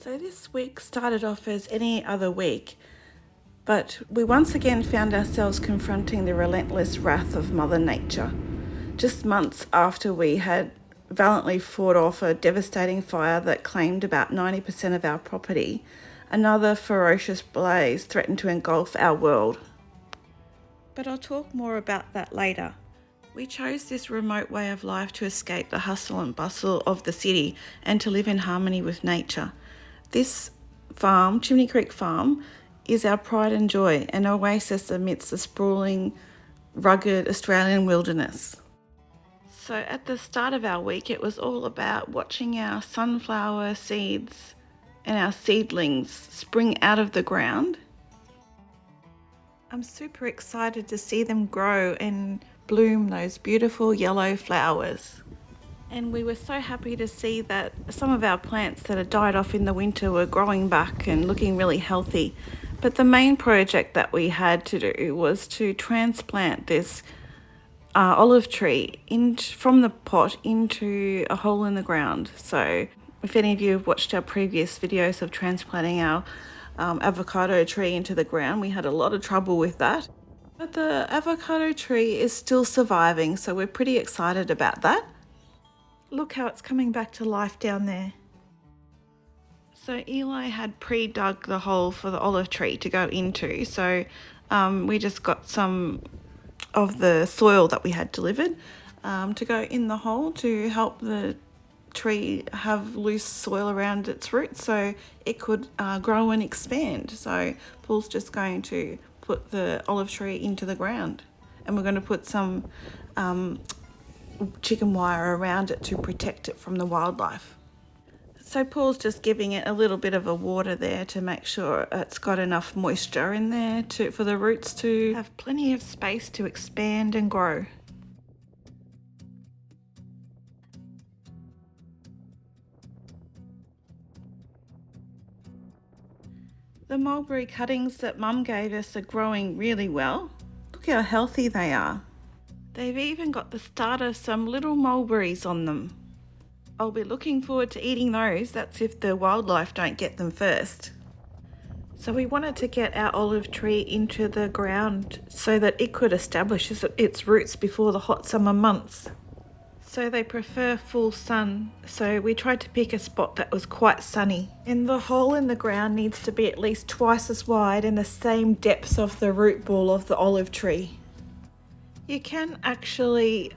So this week started off as any other week, but we once again found ourselves confronting the relentless wrath of Mother Nature. Just months after we had valiantly fought off a devastating fire that claimed about 90% of our property, another ferocious blaze threatened to engulf our world. But I'll talk more about that later. We chose this remote way of life to escape the hustle and bustle of the city and to live in harmony with nature. This farm, Chimney Creek Farm, is our pride and joy, an oasis amidst the sprawling, rugged Australian wilderness. So at the start of our week, it was all about watching our sunflower seeds and our seedlings spring out of the ground. I'm super excited to see them grow and bloom those beautiful yellow flowers. And we were so happy to see that some of our plants that had died off in the winter were growing back and looking really healthy. But the main project that we had to do was to transplant this olive tree from the pot into a hole in the ground. So if any of you have watched our previous videos of transplanting our avocado tree into the ground, we had a lot of trouble with that. But the avocado tree is still surviving, so we're pretty excited about that. Look how it's coming back to life down there. So Eli had pre-dug the hole for the olive tree to go into, so we just got some of the soil that we had delivered to go in the hole to help the tree have loose soil around its roots so it could grow and expand. So Paul's just going to put the olive tree into the ground, and we're going to put some chicken wire around it to protect it from the wildlife. So Paul's just giving it a little bit of a water there to make sure it's got enough moisture in there for the roots to have plenty of space to expand and grow. The mulberry cuttings that Mum gave us are growing really well. Look how healthy they are. They've even got the start of some little mulberries on them. I'll be looking forward to eating those. That's if the wildlife don't get them first. So we wanted to get our olive tree into the ground so that it could establish its roots before the hot summer months. So they prefer full sun, so we tried to pick a spot that was quite sunny. And the hole in the ground needs to be at least twice as wide and the same depth of the root ball of the olive tree. You can actually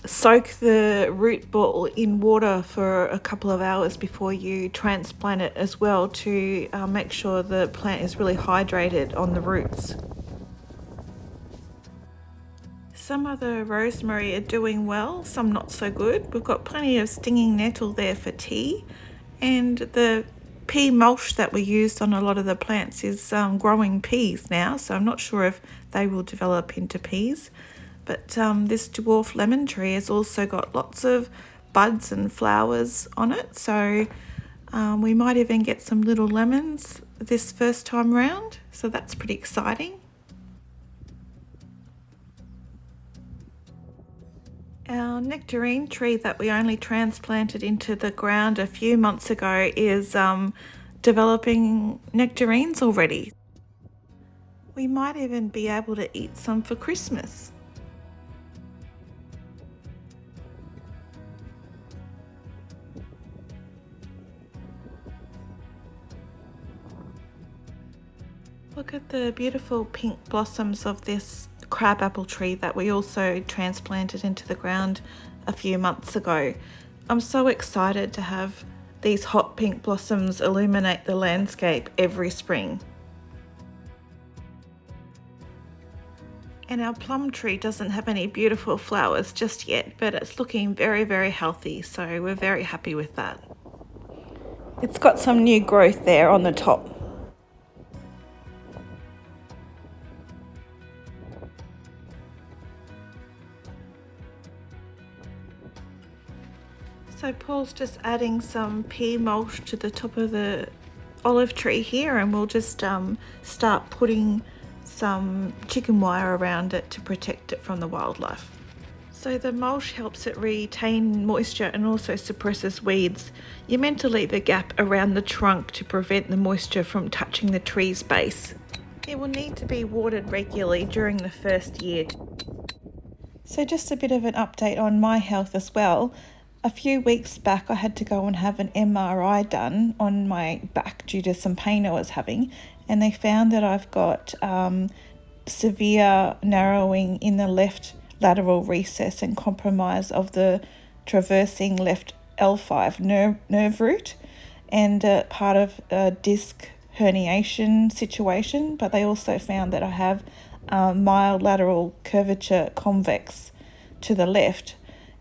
soak the root ball in water for a couple of hours before you transplant it as well to make sure the plant is really hydrated on the roots. Some of the rosemary are doing well, some not so good. We've got plenty of stinging nettle there for tea, and the pea mulch that we used on a lot of the plants is growing peas now, so I'm not sure if they will develop into peas. But this dwarf lemon tree has also got lots of buds and flowers on it, so we might even get some little lemons this first time round, so that's pretty exciting. Our nectarine tree that we only transplanted into the ground a few months ago is developing nectarines already. We might even be able to eat some for Christmas. Look at the beautiful pink blossoms of this crabapple tree that we also transplanted into the ground a few months ago. I'm so excited to have these hot pink blossoms illuminate the landscape every spring. And our plum tree doesn't have any beautiful flowers just yet, but it's looking very, very healthy, so we're very happy with that. It's got some new growth there on the top. So Paul's just adding some pea mulch to the top of the olive tree here, and we'll just start putting some chicken wire around it to protect it from the wildlife. So So the mulch helps it retain moisture and also suppresses weeds. You're meant to leave a gap around the trunk to prevent the moisture from touching the tree's base. It will need to be watered regularly during the first year. So just a bit of an update on my health as well. A few weeks back I had to go and have an MRI done on my back due to some pain I was having, and they found that I've got severe narrowing in the left lateral recess and compromise of the traversing left L5 nerve root, and part of a disc herniation situation. But they also found that I have mild lateral curvature convex to the left,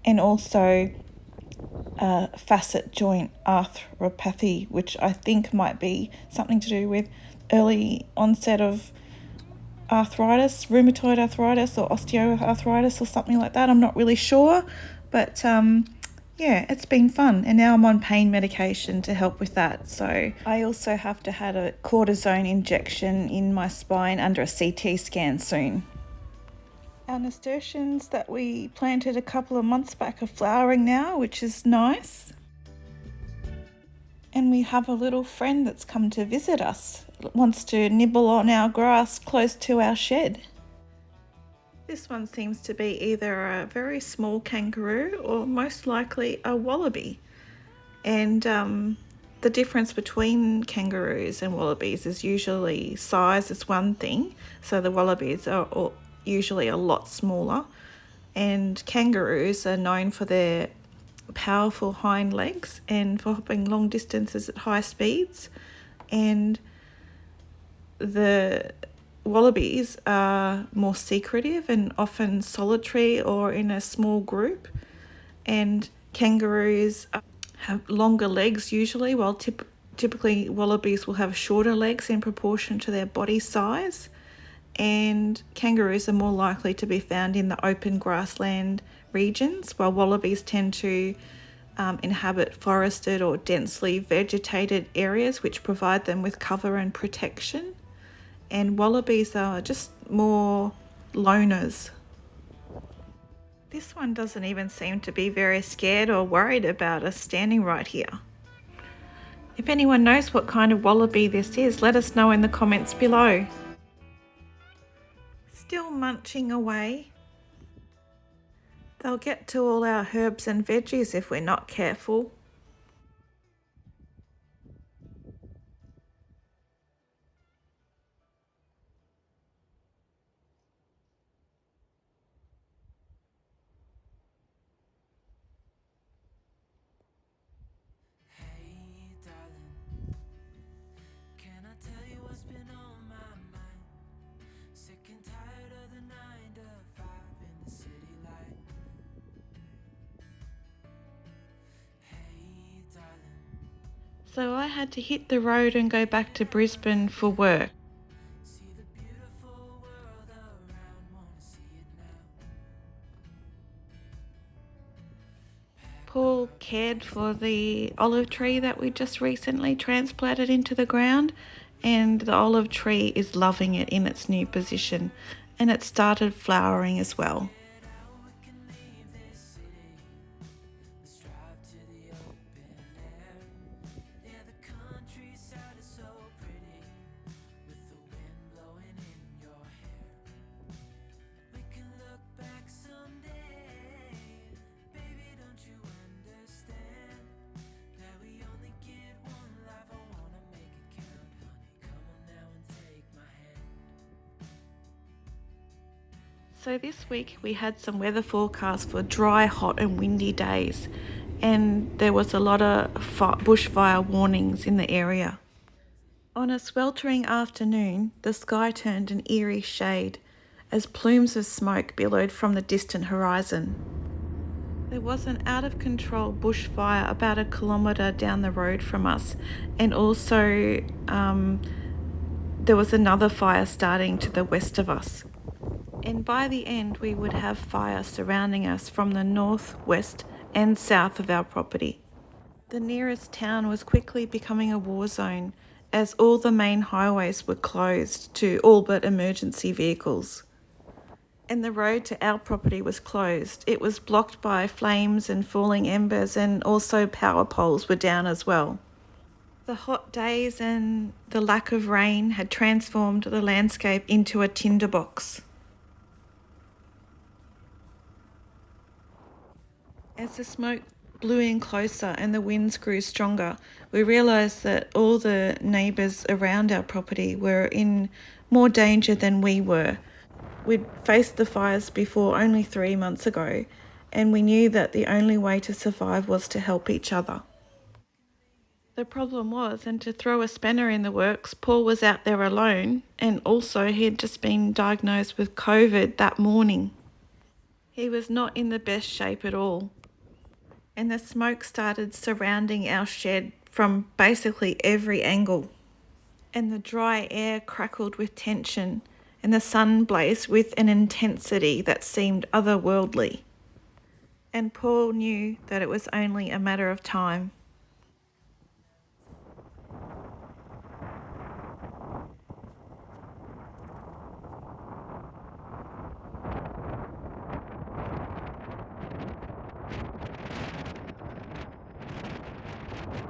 and also facet joint arthropathy, which I think might be something to do with early onset of arthritis, rheumatoid arthritis or osteoarthritis or something like that. I'm not really sure, but yeah, it's been fun, and now I'm on pain medication to help with that. So I also have to have a cortisone injection in my spine under a CT scan soon. Our nasturtiums that we planted a couple of months back are flowering now, which is nice. And we have a little friend that's come to visit us, wants to nibble on our grass close to our shed. This one seems to be either a very small kangaroo or most likely a wallaby. And the difference between kangaroos and wallabies is usually size is one thing. So the wallabies are usually a lot smaller, and kangaroos are known for their powerful hind legs and for hopping long distances at high speeds, and the wallabies are more secretive and often solitary or in a small group, and kangaroos have longer legs usually, while typically wallabies will have shorter legs in proportion to their body size. And kangaroos are more likely to be found in the open grassland regions, while wallabies tend to inhabit forested or densely vegetated areas, which provide them with cover and protection. And wallabies are just more loners. This one doesn't even seem to be very scared or worried about us standing right here. If anyone knows what kind of wallaby this is, let us know in the comments below. Still munching away. They'll get to all our herbs and veggies if we're not careful. So I had to hit the road and go back to Brisbane for work. Paul cared for the olive tree that we just recently transplanted into the ground, and the olive tree is loving it in its new position, and it started flowering as well. So this week we had some weather forecasts for dry, hot and windy days, and there was a lot of bushfire warnings in the area. On a sweltering afternoon, the sky turned an eerie shade as plumes of smoke billowed from the distant horizon. There was an out-of-control bushfire about 1 kilometre down the road from us, and also there was another fire starting to the west of us. And by the end, we would have fire surrounding us from the north, west and south of our property. The nearest town was quickly becoming a war zone, as all the main highways were closed to all but emergency vehicles. and the road to our property was closed. It was blocked by flames and falling embers, and also power poles were down as well. The hot days and the lack of rain had transformed the landscape into a tinderbox. As the smoke blew in closer and the winds grew stronger, we realised that all the neighbours around our property were in more danger than we were. We'd faced the fires before only 3 months ago, and we knew that the only way to survive was to help each other. The problem was, and to throw a spanner in the works, Paul was out there alone, and also he had just been diagnosed with COVID that morning. He was not in the best shape at all, and the smoke started surrounding our shed from basically every angle, and the dry air crackled with tension, and the sun blazed with an intensity that seemed otherworldly. And Paul knew that it was only a matter of time.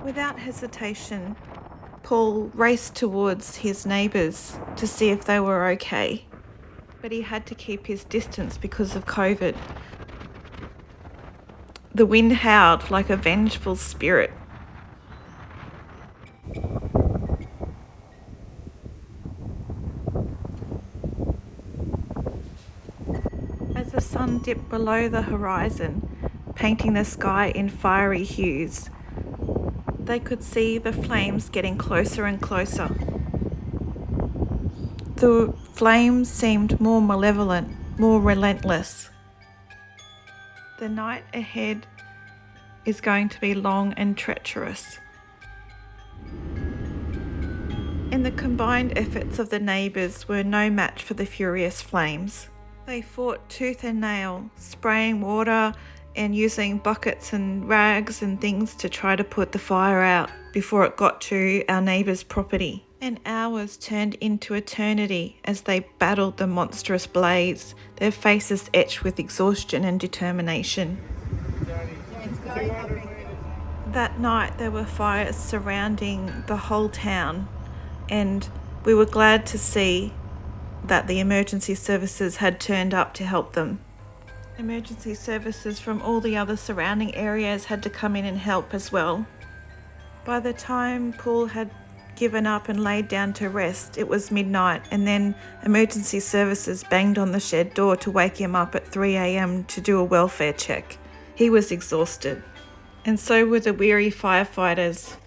Without hesitation, Paul raced towards his neighbours to see if they were okay, but he had to keep his distance because of COVID. The wind howled like a vengeful spirit. As the sun dipped below the horizon, painting the sky in fiery hues, they could see the flames getting closer and closer. The flames seemed more malevolent, more relentless. The night ahead is going to be long and treacherous. And the combined efforts of the neighbours were no match for the furious flames. They fought tooth and nail, spraying water and using buckets and rags and things to try to put the fire out before it got to our neighbour's property. And hours turned into eternity as they battled the monstrous blaze, their faces etched with exhaustion and determination. That night there were fires surrounding the whole town, and we were glad to see that the emergency services had turned up to help them. Emergency services from all the other surrounding areas had to come in and help as well. By the time Paul had given up and laid down to rest, it was midnight, and then emergency services banged on the shed door to wake him up at 3 a.m. to do a welfare check. He was exhausted, and so were the weary firefighters.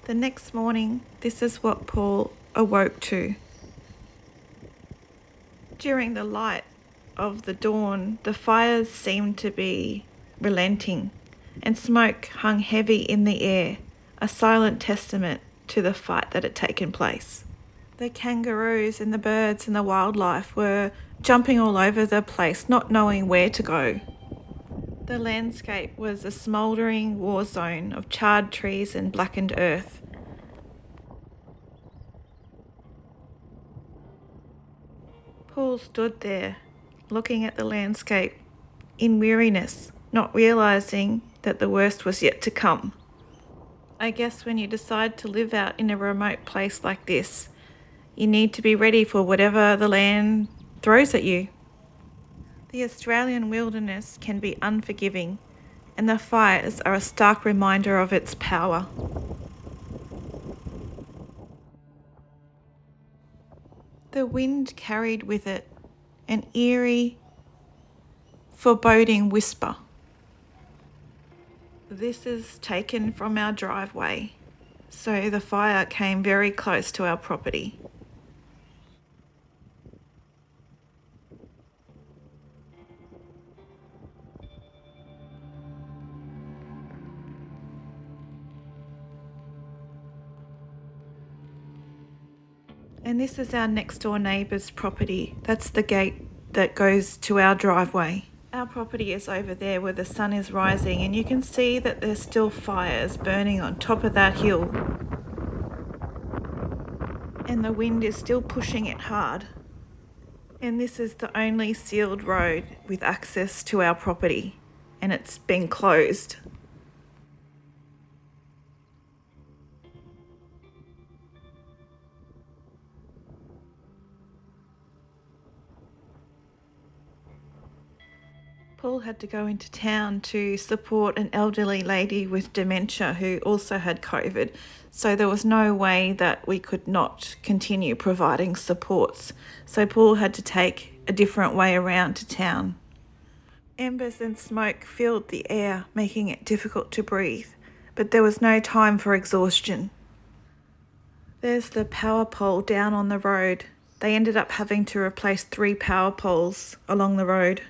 The next morning, this is what Paul awoke to. During the light of the dawn, the fires seemed to be relenting, and smoke hung heavy in the air, a silent testament to the fight that had taken place. The kangaroos and the birds and the wildlife were jumping all over the place, not knowing where to go. The landscape was a smouldering war zone of charred trees and blackened earth. Paul stood there, looking at the landscape in weariness, not realising that the worst was yet to come. I guess when you decide to live out in a remote place like this, you need to be ready for whatever the land throws at you. The Australian wilderness can be unforgiving, and the fires are a stark reminder of its power. The wind carried with it an eerie, foreboding whisper. This is taken from our driveway, so the fire came very close to our property. And this is our next door neighbour's property. That's the gate that goes to our driveway. Our property is over there where the sun is rising, and you can see that there's still fires burning on top of that hill. And the wind is still pushing it hard. And this is the only sealed road with access to our property, and it's been closed. Paul had to go into town to support an elderly lady with dementia who also had COVID, so there was no way that we could not continue providing supports. So Paul had to take a different way around to town. Embers and smoke filled the air, making it difficult to breathe, but there was no time for exhaustion. There's the power pole down on the road. They ended up having to replace 3 power poles along the road.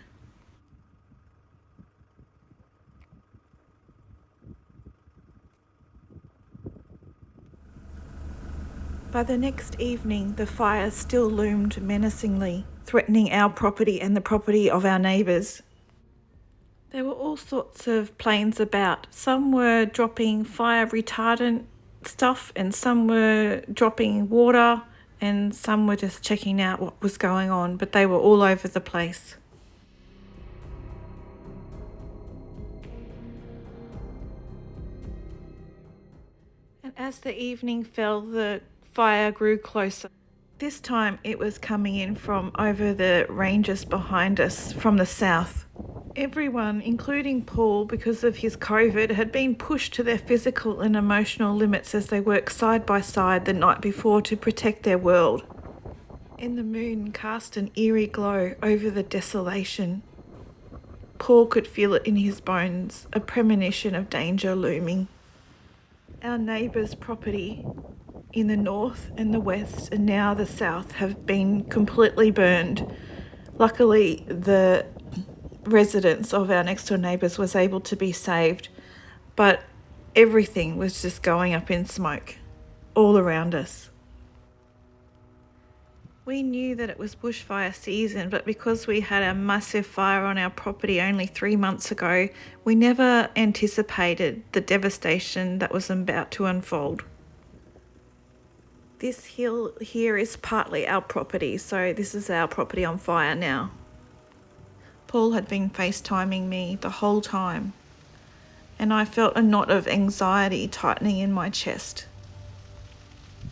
By the next evening, the fire still loomed menacingly, threatening our property and the property of our neighbours. There were all sorts of planes about. Some were dropping fire retardant stuff, and some were dropping water, and some were just checking out what was going on, but they were all over the place. And as the evening fell, the fire grew closer. This time it was coming in from over the ranges behind us from the south. Everyone, including Paul, because of his COVID, had been pushed to their physical and emotional limits as they worked side by side the night before to protect their world. And the moon cast an eerie glow over the desolation. Paul could feel it in his bones, a premonition of danger looming. Our neighbours' property in the north and the west and now the south have been completely burned. Luckily, the residents of our next door neighbours was able to be saved, but everything was just going up in smoke all around us. We knew that it was bushfire season, but because we had a massive fire on our property only 3 months ago, we never anticipated the devastation that was about to unfold. This hill here is partly our property, so this is our property on fire now. Paul had been FaceTiming me the whole time, and I felt a knot of anxiety tightening in my chest.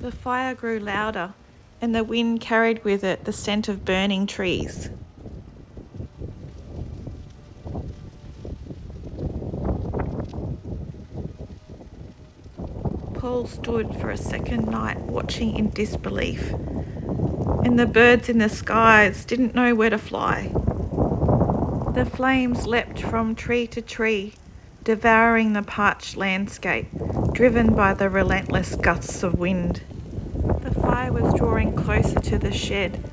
The fire grew louder, and the wind carried with it the scent of burning trees. Paul stood for a second night watching in disbelief, and the birds in the skies didn't know where to fly. The flames leapt from tree to tree, devouring the parched landscape, driven by the relentless gusts of wind. The fire was drawing closer to the shed,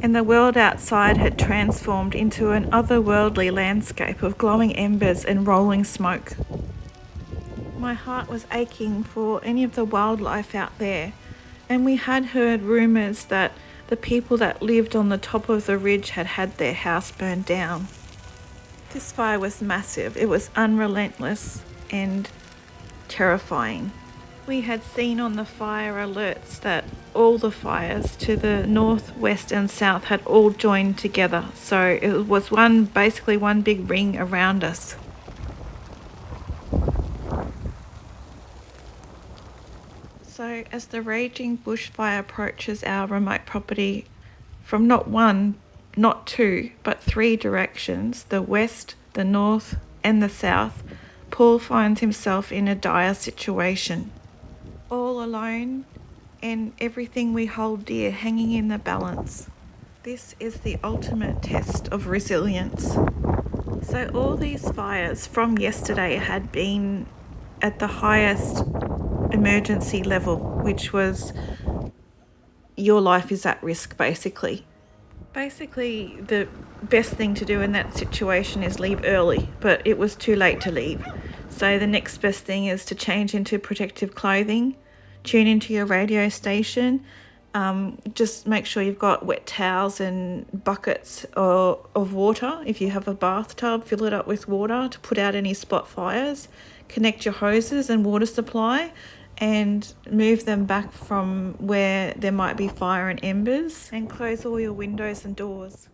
and the world outside had transformed into an otherworldly landscape of glowing embers and rolling smoke. My heart was aching for any of the wildlife out there, and we had heard rumours that the people that lived on the top of the ridge had had their house burned down. This fire was massive. It was unrelentless and terrifying. We had seen on the fire alerts that all the fires to the north, west and south had all joined together, so it was basically one big ring around us. So as the raging bushfire approaches our remote property from not one, not two, but 3 directions, the west, the north and the south, Paul finds himself in a dire situation. All alone, and everything we hold dear hanging in the balance. This is the ultimate test of resilience. So all these fires from yesterday had been at the highest emergency level, which was your life is at risk, basically. Basically, the best thing to do in that situation is leave early, but it was too late to leave. So the next best thing is to change into protective clothing, tune into your radio station, just make sure you've got wet towels and buckets of water. If you have a bathtub, fill it up with water to put out any spot fires. Connect your hoses and water supply, and move them back from where there might be fire and embers, and close all your windows and doors.